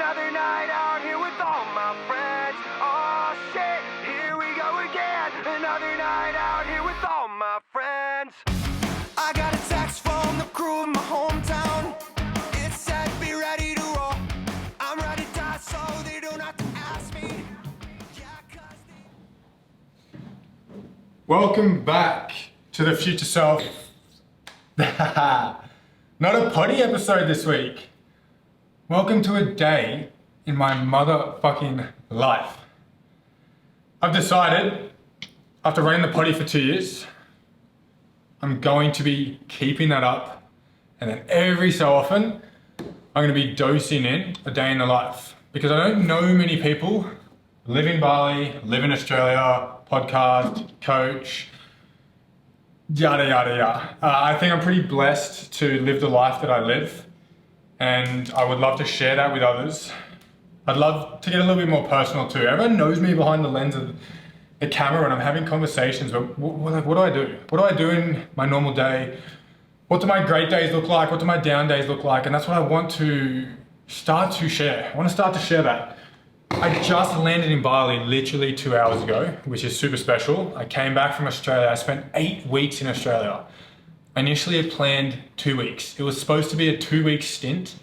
Another night out here with all my friends. Oh shit, here we go again. Another night out here with all my friends. I got a text from the crew in my hometown. It said be ready to roll. I'm ready to die so they don't have to ask me. Welcome back to the future self. Not a potty episode this week. Welcome to a day in my motherfucking life. I've decided, after running the potty for 2 years, I'm going to be keeping that up, and then every so often, I'm going to be dosing in a day in the life. Because I don't know many people live in Bali, live in Australia, podcast, coach, yada, yada, yada. I think I'm pretty blessed to live the life that I live, and I would love to share that with others. I'd love to get a little bit more personal too. Everyone knows me behind the lens of the camera when I'm having conversations, but what do I do? What do I do in my normal day? What do my great days look like? What do my down days look like? And that's what I want to start to share. I want to start to share that. I just landed in Bali literally 2 hours ago, which is super special. I came back from Australia. I spent 8 weeks in Australia. I initially had planned 2 weeks. It was supposed to be a 2-week stint.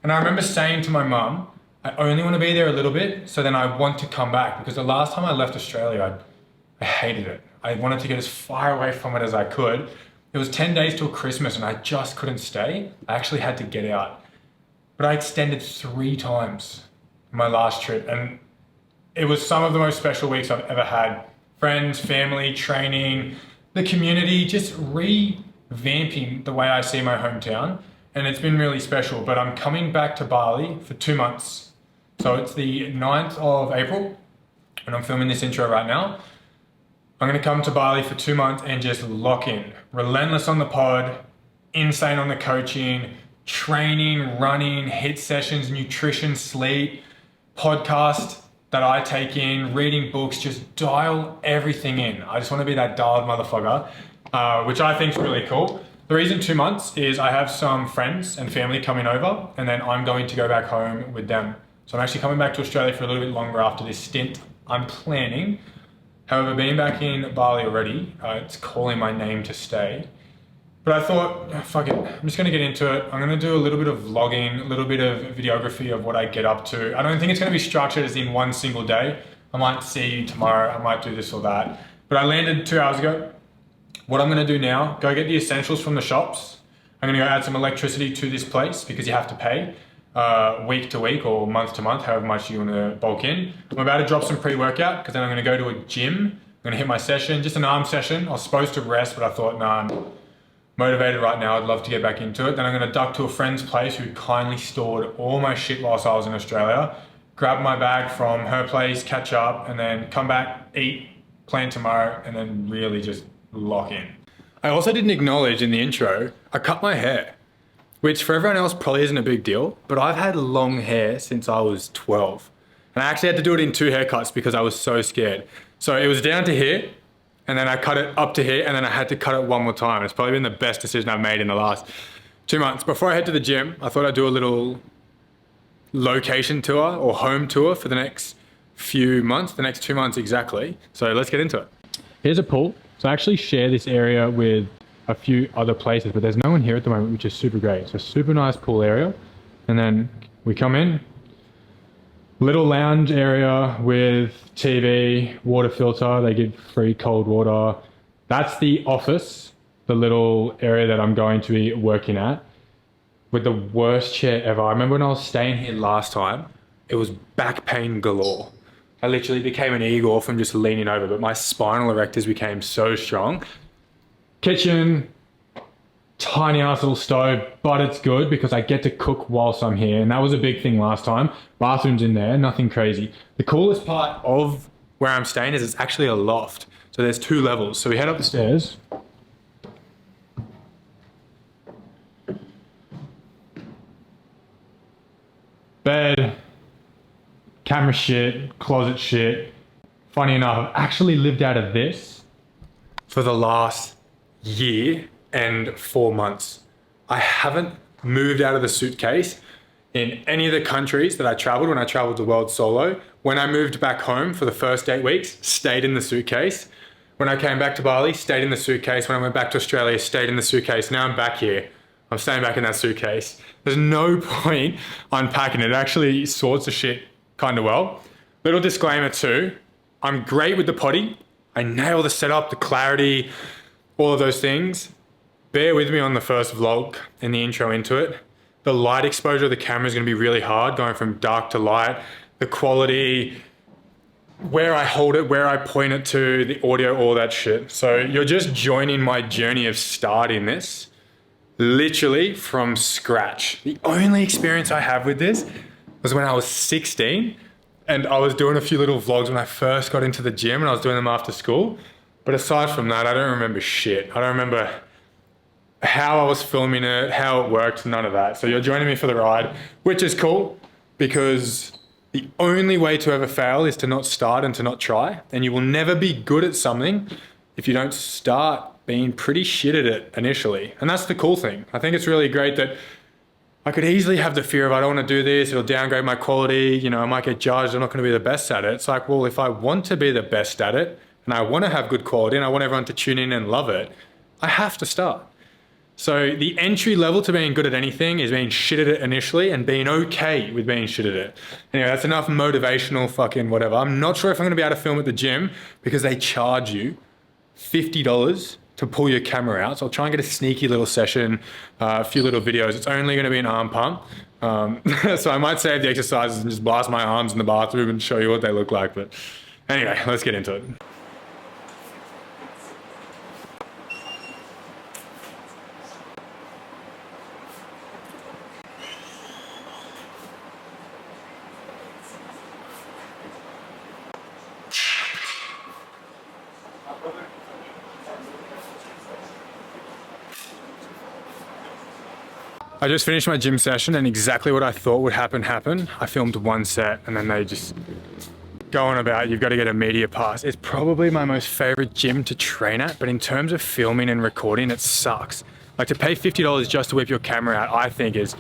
And I remember saying to my mum, I only want to be there a little bit, so then I want to come back. Because the last time I left Australia, I hated it. I wanted to get as far away from it as I could. It was 10 days till Christmas and I just couldn't stay. I actually had to get out. But I extended 3 times my last trip, and it was some of the most special weeks I've ever had. Friends, family, training, the community, just revamping the way I see my hometown, and it's been really special. But I'm coming back to Bali for 2 months. So it's the 9th of April, and I'm filming this intro right now. I'm gonna come to Bali for 2 months and just lock in. Relentless on the pod, insane on the coaching, training, running, HIIT sessions, nutrition, sleep, podcast that I take in, reading books, just dial everything in. I just want to be that dialed motherfucker, which I think is really cool. The reason 2 months is I have some friends and family coming over, and then I'm going to go back home with them. So I'm actually coming back to Australia for a little bit longer after this stint I'm planning. However, being back in Bali already, it's calling my name to stay. But I thought, fuck it, I'm just gonna get into it. I'm gonna do a little bit of vlogging, a little bit of videography of what I get up to. I don't think it's gonna be structured as in one single day. I might see you tomorrow, I might do this or that. But I landed 2 hours ago. What I'm gonna do now, go get the essentials from the shops. I'm gonna go add some electricity to this place because you have to pay week to week or month to month, however much you wanna bulk in. I'm about to drop some pre-workout because then I'm gonna go to a gym. I'm gonna hit my session, just an arm session. I was supposed to rest, but I thought, nah, I'm motivated right now, I'd love to get back into it. Then I'm gonna duck to a friend's place who kindly stored all my shit whilst I was in Australia, grab my bag from her place, catch up, and then come back, eat, plan tomorrow, and then really just lock in. I also didn't acknowledge in the intro, I cut my hair, which for everyone else probably isn't a big deal, but I've had long hair since I was 12. And I actually had to do it in 2 haircuts because I was so scared. So it was down to here, and then I cut it up to here, and then I had to cut it one more time. It's probably been the best decision I've made in the last 2 months. Before I head to the gym, I thought I'd do a little location tour or home tour for the next few months, the next 2 months exactly. So let's get into it. Here's a pool. So I actually share this area with a few other places, but there's no one here at the moment, which is super great. So super nice pool area. And then we come in, little lounge area with TV, water filter. They give free cold water. That's the office, the little area that I'm going to be working at, with the worst chair ever. I remember when I was staying here last time, it was back pain galore. I literally became an eagle from just leaning over, but my spinal erectors became so strong. Kitchen, tiny ass little stove, but it's good because I get to cook whilst I'm here, and that was a big thing last time. Bathroom's in there, nothing crazy. The coolest part of where I'm staying is it's actually a loft. So there's 2 levels. So we head up the stairs. Bed, camera shit, closet shit. Funny enough, I've actually lived out of this for the last year and 4 months. I haven't moved out of the suitcase in any of the countries that I traveled when I traveled the world solo. When I moved back home for the first 8 weeks, stayed in the suitcase. When I came back to Bali, stayed in the suitcase. When I went back to Australia, stayed in the suitcase. Now I'm back here. I'm staying back in that suitcase. There's no point unpacking it. It actually sorts the shit kind of well. Little disclaimer too, I'm great with the potty. I nail the setup, the clarity, all of those things. Bear with me on the first vlog and the intro into it. The light exposure of the camera is going to be really hard, going from dark to light. The quality, where I hold it, where I point it to, the audio, all that shit. So you're just joining my journey of starting this literally from scratch. The only experience I have with this was when I was 16 and I was doing a few little vlogs when I first got into the gym and I was doing them after school. But aside from that, I don't remember shit. I don't remember how I was filming it, how it worked, none of that. So you're joining me for the ride, which is cool because the only way to ever fail is to not start and to not try. And you will never be good at something if you don't start being pretty shit at it initially. And that's the cool thing. I think it's really great that I could easily have the fear of I don't want to do this, it'll downgrade my quality, you know, I might get judged, I'm not going to be the best at it. It's like, well, if I want to be the best at it and I want to have good quality and I want everyone to tune in and love it, I have to start. So the entry level to being good at anything is being shit at it initially and being okay with being shit at it. Anyway, that's enough motivational fucking whatever. I'm not sure if I'm going to be able to film at the gym because they charge you $50 to pull your camera out. So I'll try and get a sneaky little session, a few little videos. It's only going to be an arm pump. So I might save the exercises and just blast my arms in the bathroom and show you what they look like. But anyway, let's get into it. I just finished my gym session and exactly what I thought would happen happened. I filmed one set and then they just go on about you've got to get a media pass. It's probably my most favorite gym to train at, but in terms of filming and recording, it sucks. Like to pay $50 just to whip your camera out, I think is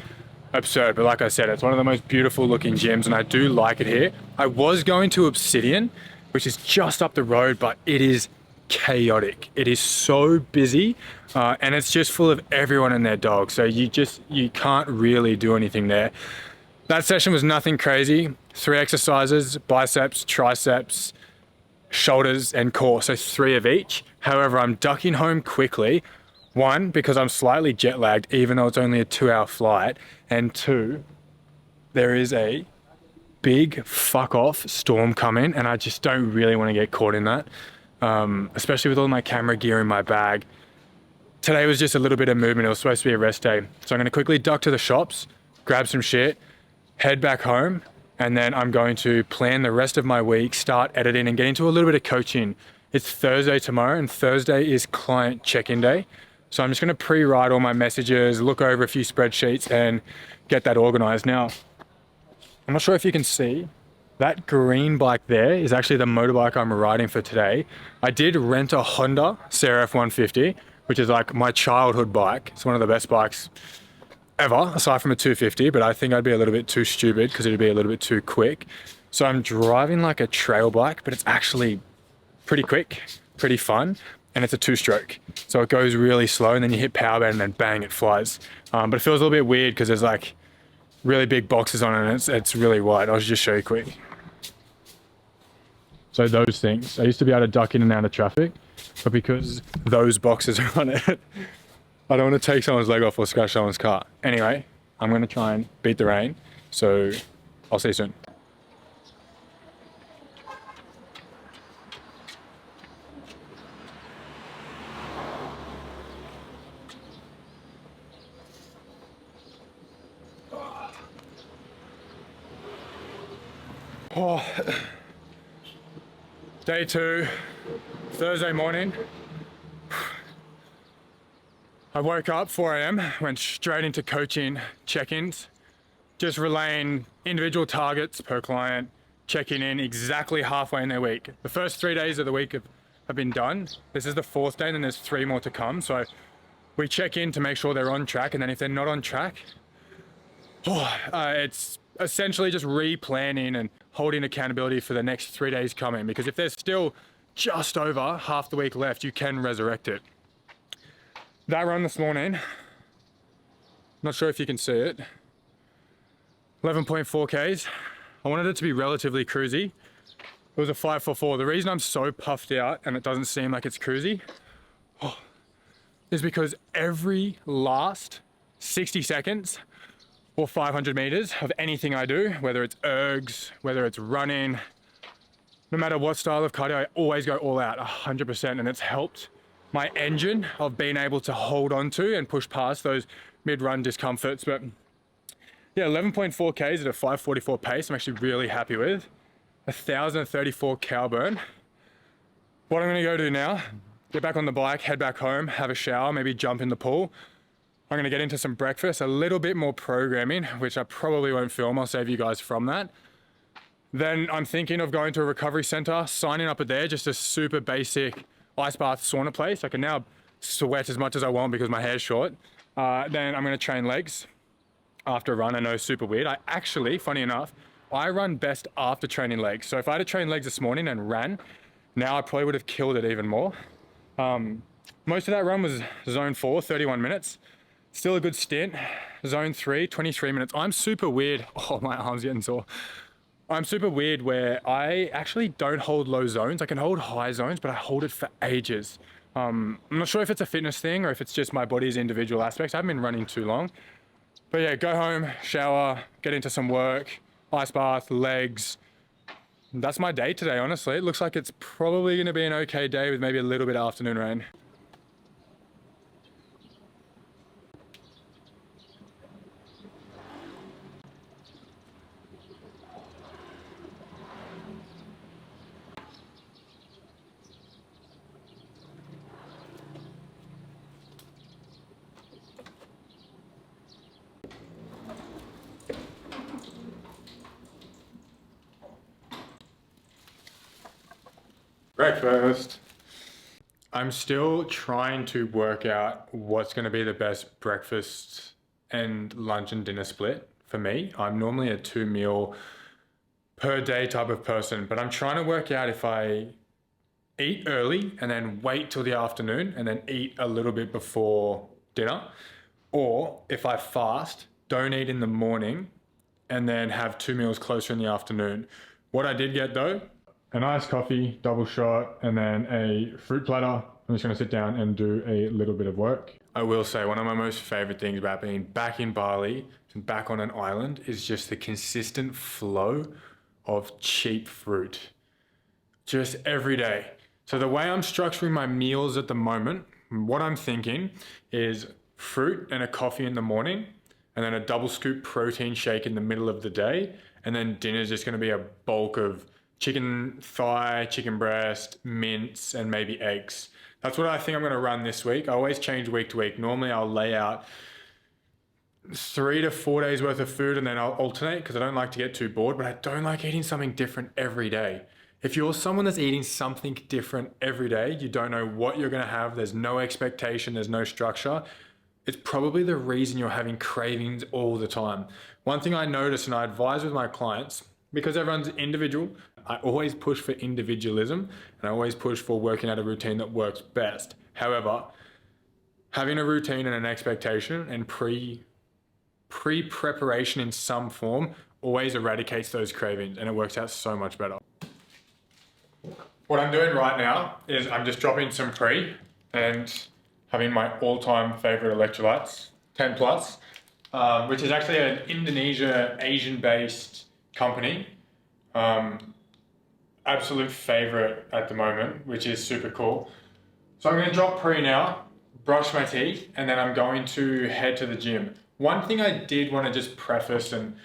absurd. But like I said, it's one of the most beautiful looking gyms and I do like it here. I was going to Obsidian, which is just up the road, but it is chaotic. It is so busy and it's just full of everyone and their dog. So you can't really do anything there. That session was nothing crazy. 3 exercises, biceps, triceps, shoulders and core. So 3 of each. However, I'm ducking home quickly. 1, because I'm slightly jet lagged, even though it's only a 2-hour flight. And 2, there is a big fuck off storm coming and I just don't really want to get caught in that. Especially with all my camera gear in my bag. Today was just a little bit of movement. It was supposed to be a rest day. So I'm going to quickly duck to the shops, grab some shit, head back home, and then I'm going to plan the rest of my week, start editing and get into a little bit of coaching. It's Thursday tomorrow and Thursday is client check-in day. So I'm just going to pre-write all my messages, look over a few spreadsheets and get that organized. Now, I'm not sure if you can see, that green bike there is actually the motorbike I'm riding for today. I did rent a Honda CRF 150, which is like my childhood bike. It's one of the best bikes ever, aside from a 250, but I think I'd be a little bit too stupid because it'd be a little bit too quick. So I'm driving like a trail bike, but it's actually pretty quick, pretty fun, and it's a 2-stroke. So it goes really slow and then you hit power band and then bang, it flies. But it feels a little bit weird because there's like really big boxes on it and it's really wide. I'll just show you quick. So those things, I used to be able to duck in and out of traffic, but because those boxes are on it, I don't want to take someone's leg off or scratch someone's car. Anyway, I'm going to try and beat the rain. So I'll see you soon. Oh. Day 2, Thursday morning. I woke up 4 a.m, went straight into coaching check-ins, just relaying individual targets per client, checking in exactly halfway in their week. The first 3 days of the week have been done. This is the 4th day and then there's 3 more to come. So we check in to make sure they're on track, and then if they're not on track, It's essentially just replanning and holding accountability for the next 3 days coming, because if there's still just over half the week left, you can resurrect it. That run this morning, not sure if you can see it, 11.4 Ks. I wanted it to be relatively cruisy. It was a 5:44. The reason I'm so puffed out and it doesn't seem like it's cruisy is because every last 60 seconds or 500 meters of anything I do, whether it's ergs, whether it's running, no matter what style of cardio, I always go all out 100%, and it's helped my engine of being able to hold on to and push past those mid-run discomforts. But yeah, 11.4 Ks at a 5:44 pace, I'm actually really happy with. 1,034 cal burn. What I'm gonna go do now, get back on the bike, head back home, have a shower, maybe jump in the pool. I'm gonna get into some breakfast, a little bit more programming, which I probably won't film, I'll save you guys from that. Then I'm thinking of going to a recovery center, signing up at there, just a super basic ice bath sauna place. I can now sweat as much as I want because my hair's short. Then I'm gonna train legs after a run. I know, super weird. I actually, funny enough, I run best after training legs. So if I had to train legs this morning and ran, now I probably would have killed it even more. Most of that run was zone 4, 31 minutes. Still a good stint. Zone 3, 23 minutes. I'm super weird. Oh, my arm's getting sore. I'm super weird where I actually don't hold low zones. I can hold high zones, but I hold it for ages. I'm not sure if it's a fitness thing or if it's just my body's individual aspects. I haven't been running too long. But yeah, go home, shower, get into some work, ice bath, legs. That's my day today, honestly. It looks like it's probably gonna be an okay day with maybe a little bit of afternoon rain. Breakfast. I'm still trying to work out what's going to be the best breakfast and lunch and dinner split for me. I'm normally a 2 meal per day type of person, but I'm trying to work out if I eat early and then wait till the afternoon and then eat a little bit before dinner, or if I fast, don't eat in the morning and then have 2 meals closer in the afternoon. What I did get though, an iced coffee, double shot, and then a fruit platter. I'm just gonna sit down and do a little bit of work. I will say one of my most favorite things about being back in Bali and back on an island is just the consistent flow of cheap fruit. Just every day. So the way I'm structuring my meals at the moment, what I'm thinking is fruit and a coffee in the morning, and then a double scoop protein shake in the middle of the day, and then dinner is just gonna be a bulk of chicken thigh, chicken breast, mince, and maybe eggs. That's what I think I'm gonna run this week. I always change week to week. Normally I'll lay out 3 to 4 days worth of food and then I'll alternate because I don't like to get too bored, but I don't like eating something different every day. If you're someone that's eating something different every day, you don't know what you're gonna have, there's no expectation, there's no structure, it's probably the reason you're having cravings all the time. One thing I notice and I advise with my clients, because everyone's individual, I always push for individualism and I always push for working out a routine that works best. However, having a routine and an expectation and pre-preparation in some form always eradicates those cravings and it works out so much better. What I'm doing right now is I'm just dropping some pre and having my all-time favorite electrolytes, 10 plus, which is actually an Indonesia, Asian-based company. Absolute favorite at the moment, which is super cool. So I'm going to drop pre now, brush my teeth, and then I'm going to head to the gym. One thing I did want to just preface and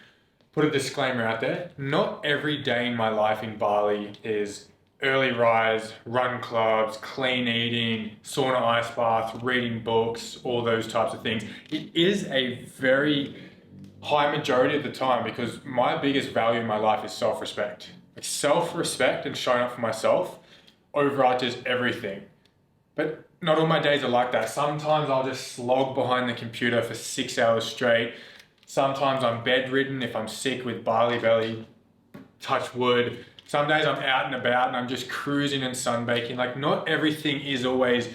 put a disclaimer out there, not every day in my life in Bali is early rise, run clubs, clean eating, sauna ice bath, reading books, all those types of things. It is a very high majority of the time because my biggest value in my life is self-respect. Like self-respect and showing up for myself overarches everything. But not all my days are like that. Sometimes I'll just slog behind the computer for 6 hours straight, Sometimes I'm bedridden if I'm sick with Bali belly, touch wood. Some days I'm out and about and I'm just cruising and sunbaking. Like, not everything is always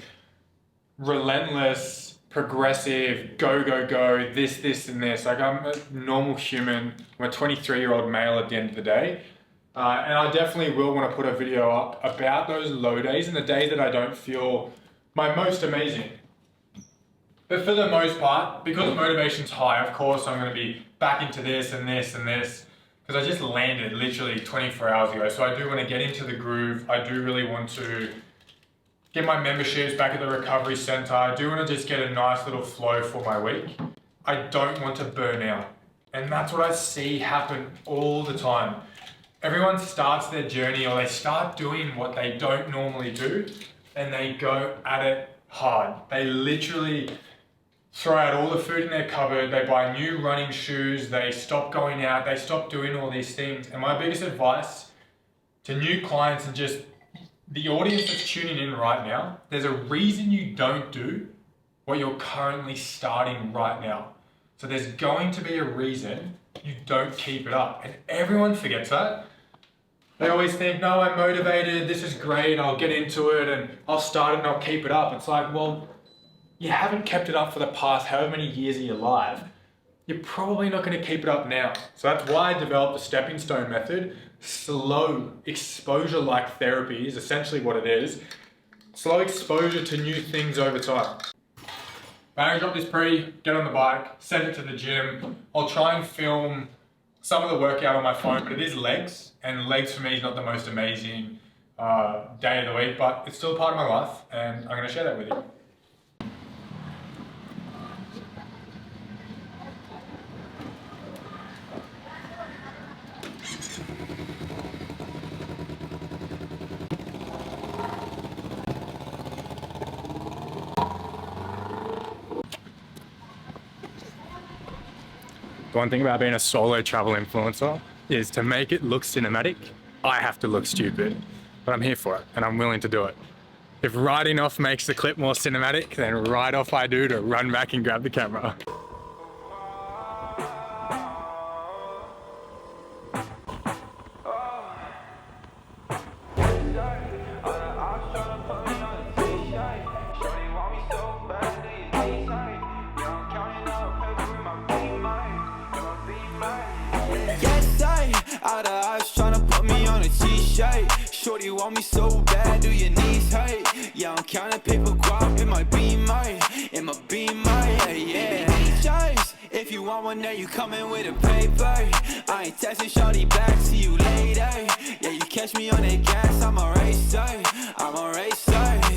relentless, progressive, go, go, go, this, and this. Like, I'm a normal human. I'm a 23-year-old male at the end of the day. And I definitely will want to put a video up about those low days and the days that I don't feel my most amazing. But for the most part, because motivation's high, of course I'm going to be back into this and this and this, because I just landed literally 24 hours ago. So I do want to get into the groove. I do really want to get my memberships back at the recovery center. I do want to just get a nice little flow for my week. I don't want to burn out. And that's what I see happen all the time. Everyone starts their journey, or they start doing what they don't normally do, and they go at it hard. They literally throw out all the food in their cupboard, they buy new running shoes, they stop going out, they stop doing all these things. And my biggest advice to new clients and just the audience that's tuning in right now, there's a reason you don't do what you're currently starting right now. So there's going to be a reason you don't keep it up. And everyone forgets that. They always think, no, I'm motivated, this is great, I'll get into it and I'll start it and I'll keep it up. It's like, well, you haven't kept it up for the past however many years of your life. You're probably not going to keep it up now. So that's why I developed the stepping stone method. Slow exposure-like therapy is essentially what it is. Slow exposure to new things over time. I drop this pre, get on the bike, send it to the gym. I'll try and film some of the workout on my phone, but it is legs, and legs for me is not the most amazing day of the week, but it's still a part of my life, and I'm going to share that with you. The one thing about being a solo travel influencer is to make it look cinematic, I have to look stupid. But I'm here for it and I'm willing to do it. If riding off makes the clip more cinematic, then ride off I do to run back and grab the camera. Out of eyes tryna put me on a t-shirt. Shorty want me so bad, do your knees hurt? Yeah, I'm counting paper guap in my beamer, yeah. If you want one, there you coming with a paper. I ain't texting shorty back, see you later. Yeah, you catch me on that gas, I'm a racer,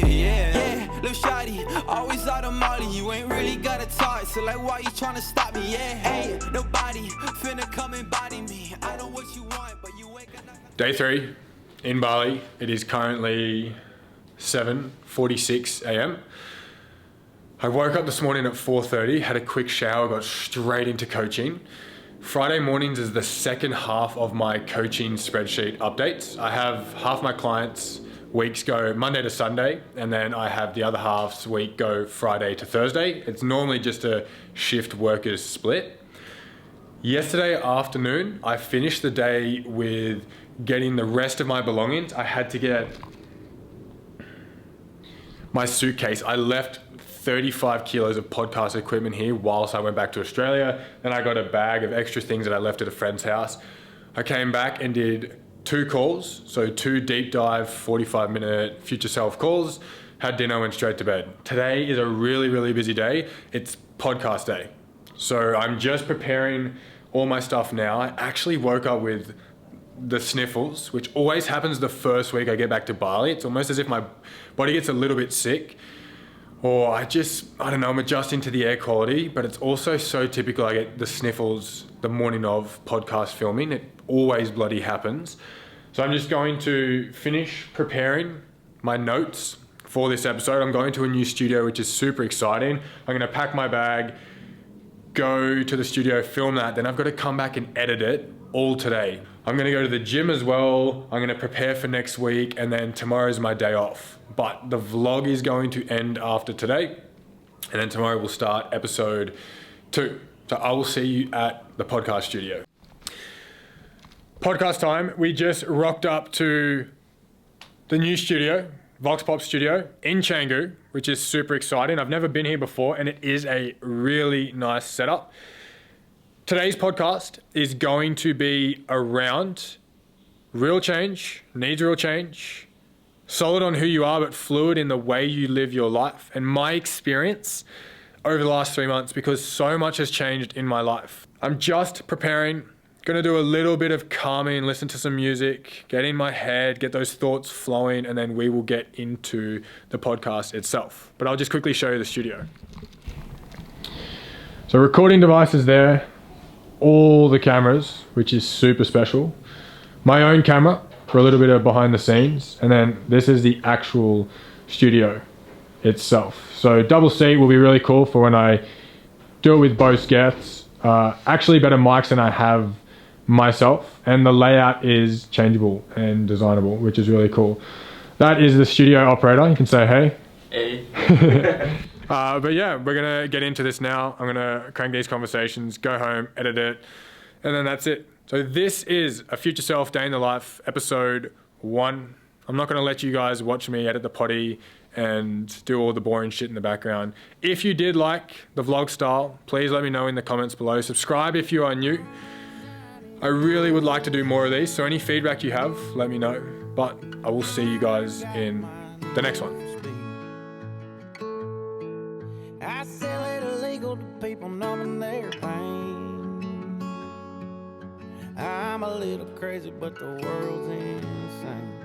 yeah. Lil' shawty, always out of Molly, you ain't really got a talk, so like why you tryna stop me, yeah? Hey, nobody finna come and body me, I know what you want, but you ain't gonna... Day 3 in Bali. It is currently 7:46 a.m. I woke up this morning at 4:30, had a quick shower, got straight into coaching. Friday mornings is the second half of my coaching spreadsheet updates. I have half my clients' weeks go Monday to Sunday, and then I have the other half's week go Friday to Thursday. It's normally just a shift workers split. Yesterday afternoon, I finished the day with getting the rest of my belongings. I had to get my suitcase. I left 35 kilos of podcast equipment here whilst I went back to Australia. Then I got a bag of extra things that I left at a friend's house. I came back and did 2 calls, so 2 deep dive 45-minute future self calls, had dinner, went straight to bed. Today is a really, really busy day. It's podcast day. So I'm just preparing all my stuff now. I actually woke up with the sniffles, which always happens the first week I get back to Bali. It's almost as if my body gets a little bit sick, or I don't know, I'm adjusting to the air quality, but it's also so typical I get the sniffles the morning of podcast filming. It always bloody happens. So I'm just going to finish preparing my notes for this episode. I'm going to a new studio, which is super exciting. I'm gonna pack my bag, go to the studio, film that, then I've got to come back and edit it all today. I'm gonna go to the gym as well. I'm gonna prepare for next week, and then tomorrow's my day off. But the vlog is going to end after today, and then tomorrow we'll start episode 2. So I will see you at the podcast studio. Podcast time. We just rocked up to the new studio, Vox Pop Studio in Canggu, which is super exciting. I've never been here before, and it is a really nice setup. Today's podcast is going to be around real change, needs real change, solid on who you are, but fluid in the way you live your life, and my experience over the last 3 months, because so much has changed in my life. I'm just preparing, gonna do a little bit of calming, listen to some music, get in my head, get those thoughts flowing, and then we will get into the podcast itself. But I'll just quickly show you the studio. So recording devices there, all the cameras, which is super special. My own camera for a little bit of behind the scenes, and then this is the actual studio itself. So double seat will be really cool for when I do it with both guests. Actually better mics than I have myself, and the layout is changeable and designable, which is really cool. That is the studio operator. You can say hey. Hey. But yeah, we're gonna get into this now. I'm gonna crank these conversations, go home, edit it, and then that's it. So this is a Future Self Day in the Life, episode 1. I'm not gonna let you guys watch me edit the potty and do all the boring shit in the background. If you did like the vlog style, please let me know in the comments below. Subscribe if you are new. I really would like to do more of these, so any feedback you have, let me know. But I will see you guys in the next one. I sell it illegal to people numbing their pain. I'm a little crazy, but the world's insane.